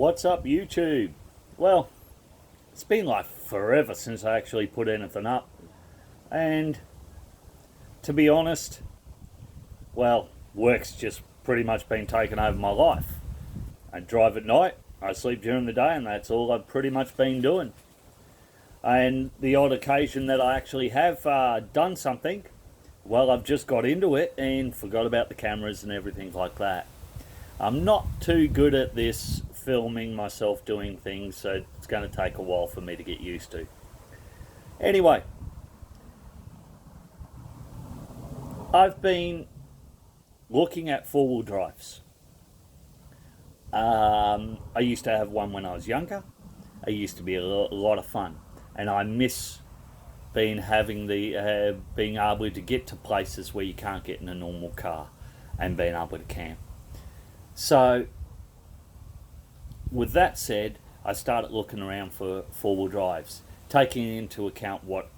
What's up, YouTube? Well, it's been like forever since I actually put anything up, and to be honest, well, work's just pretty much been taken over my life. I drive at night, I sleep during the day, and that's all I've pretty much been doing. And the odd occasion that I actually have done something, well, I've just got into it and forgot about the cameras and everything like that. I'm not too good at this filming myself doing things, so it's going to take a while for me to get used to. Anyway, I've been looking at four-wheel drives. I used to have one when I was younger. It used to be a lot of fun, and I miss being able to get to places where you can't get in a normal car and being able to camp. So, with that said, I started looking around for four-wheel drives, taking into account what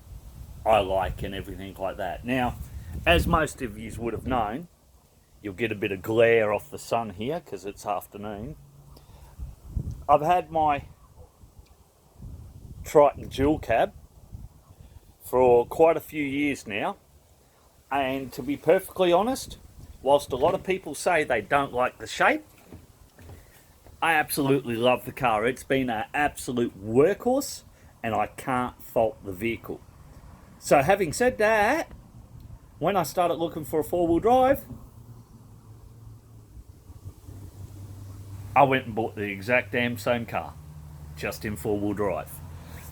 I like and everything like that. Now, as most of you would have known, you'll get a bit of glare off the sun here because it's afternoon. I've had my Triton dual cab for quite a few years now, and to be perfectly honest, whilst a lot of people say they don't like the shape, I absolutely love the car. It's been an absolute workhorse, and I can't fault the vehicle. So having said that, when I started looking for a four-wheel drive, I went and bought the exact damn same car, just in four-wheel drive.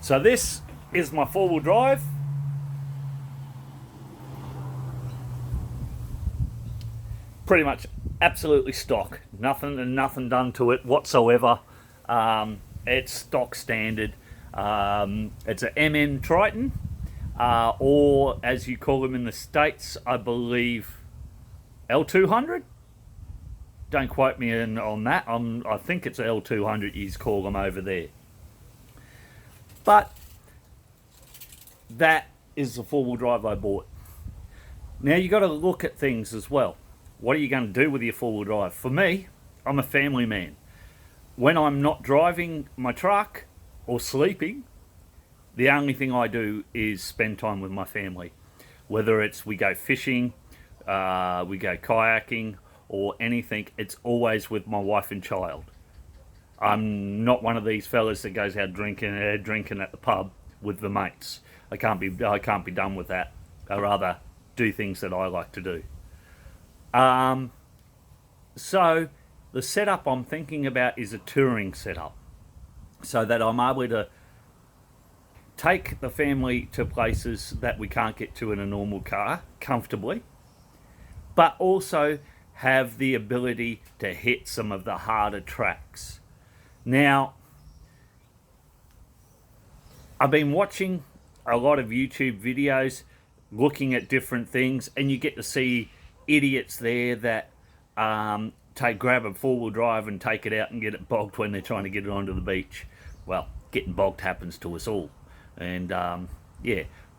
So this is my four-wheel drive. Pretty much absolutely stock. Nothing done to it whatsoever. It's stock standard. It's an MN Triton, or as you call them in the States, I believe L200. Don't quote me on that. I think it's L200 you call them over there. But that is the four-wheel drive I bought. Now you got to look at things as well. What are you going to do with your four-wheel drive? For me, I'm a family man. When I'm not driving my truck or sleeping, the only thing I do is spend time with my family. Whether it's we go fishing, we go kayaking, or anything, it's always with my wife and child. I'm not one of these fellas that goes out drinking at the pub with the mates. I can't be done with that. I rather do things that I like to do. So the setup I'm thinking about is a touring setup, so that I'm able to take the family to places that we can't get to in a normal car comfortably, but also have the ability to hit some of the harder tracks. Now, I've been watching a lot of YouTube videos looking at different things, and you get to see idiots there that grab a four-wheel drive and take it out and get it bogged when they're trying to get it onto the beach. Well, getting bogged happens to us all, and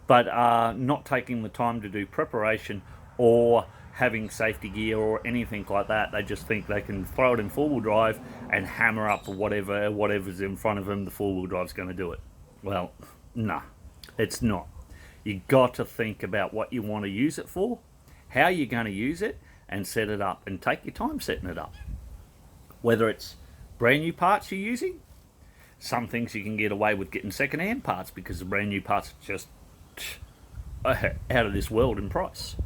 but not taking the time to do preparation or having safety gear or anything like that. They just think they can throw it in four-wheel drive and hammer up whatever's in front of them. The four-wheel drive's going to do it. Well, nah, it's not. You got to think about what you want to use it for, how you're going to use it, and set it up, and take your time setting it up. Whether it's brand new parts you're using, some things you can get away with getting second-hand parts because the brand new parts are just out of this world in price.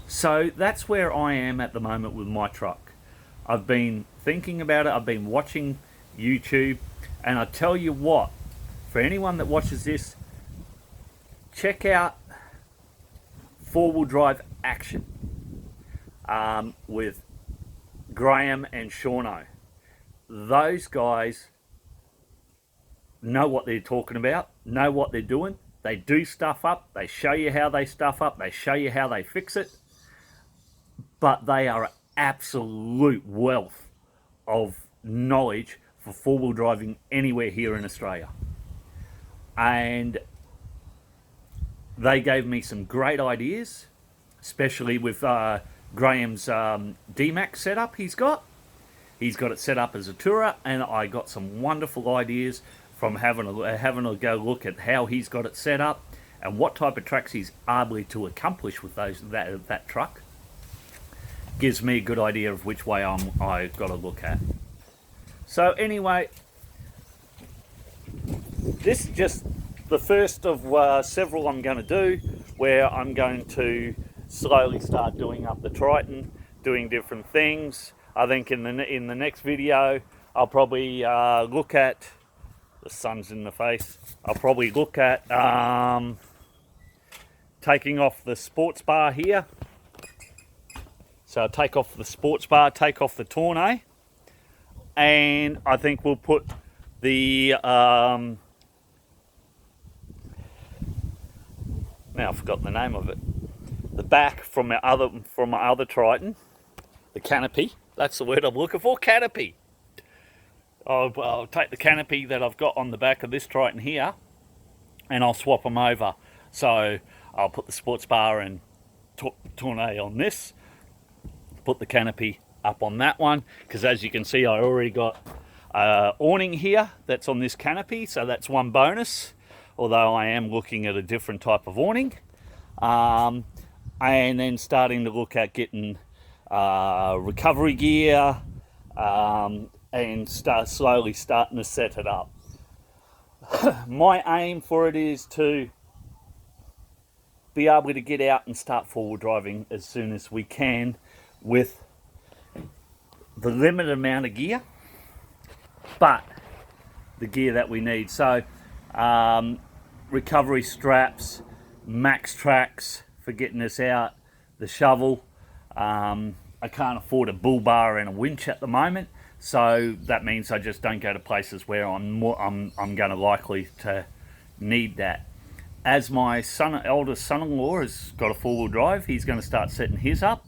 So that's where I am at the moment with my truck. I've been thinking about it, I've been watching YouTube, and I tell you what, for anyone that watches this, check out four-wheel drive action with Graham and Shauno. Those guys know what they're talking about, know what they're doing. They do stuff up, they show you how they stuff up, they show you how they fix it, but they are an absolute wealth of knowledge for four-wheel driving anywhere here in Australia. And they gave me some great ideas, especially with Graham's D-Max setup he's got. He's got it set up as a tourer, and I got some wonderful ideas from having a go look at how he's got it set up and what type of tracks he's able to accomplish with that truck. Gives me a good idea of which way I got to look at. So anyway, this is just the first of several I'm going to do, where I'm going to slowly start doing up the Triton, doing different things. I think in the next video, I'll probably look at, the sun's in the face, I'll probably look at taking off the sports bar here. So I'll take off the sports bar, take off the tonneau, and I think we'll put the now I've forgotten the name of it. The back from my other Triton, the canopy. That's the word I'm looking for, canopy. I'll take the canopy that I've got on the back of this Triton here, and I'll swap them over. So I'll put the sports bar and tonneau on this, put the canopy up on that one, because as you can see, I already got awning here that's on this canopy, so that's one bonus, although I am looking at a different type of awning. And then starting to look at getting recovery gear, and slowly starting to set it up. My aim for it is to be able to get out and start forward driving as soon as we can with the limited amount of gear, but the gear that we need. So recovery straps, max tracks for getting us out, the shovel. I can't afford a bull bar and a winch at the moment, so that means I just don't go to places where I'm going to likely to need that. As my eldest son-in-law has got a four-wheel drive, he's going to start setting his up.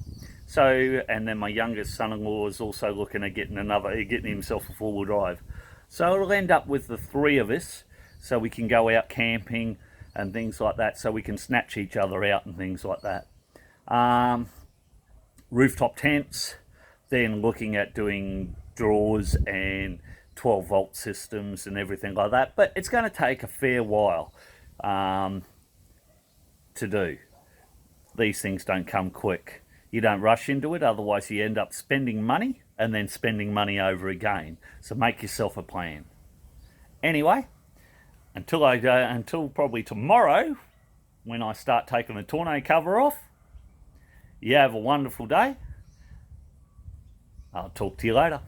So, and then my youngest son-in-law is also looking at getting himself a four-wheel drive. So it'll end up with the three of us, so we can go out camping and things like that, so we can snatch each other out and things like that. Rooftop tents, then looking at doing drawers and 12-volt systems and everything like that. But it's going to take a fair while to do. These things don't come quick. You don't rush into it, otherwise you end up spending money and then spending money over again. So make yourself a plan. Anyway, until probably tomorrow, when I start taking the tonneau cover off, you have a wonderful day. I'll talk to you later.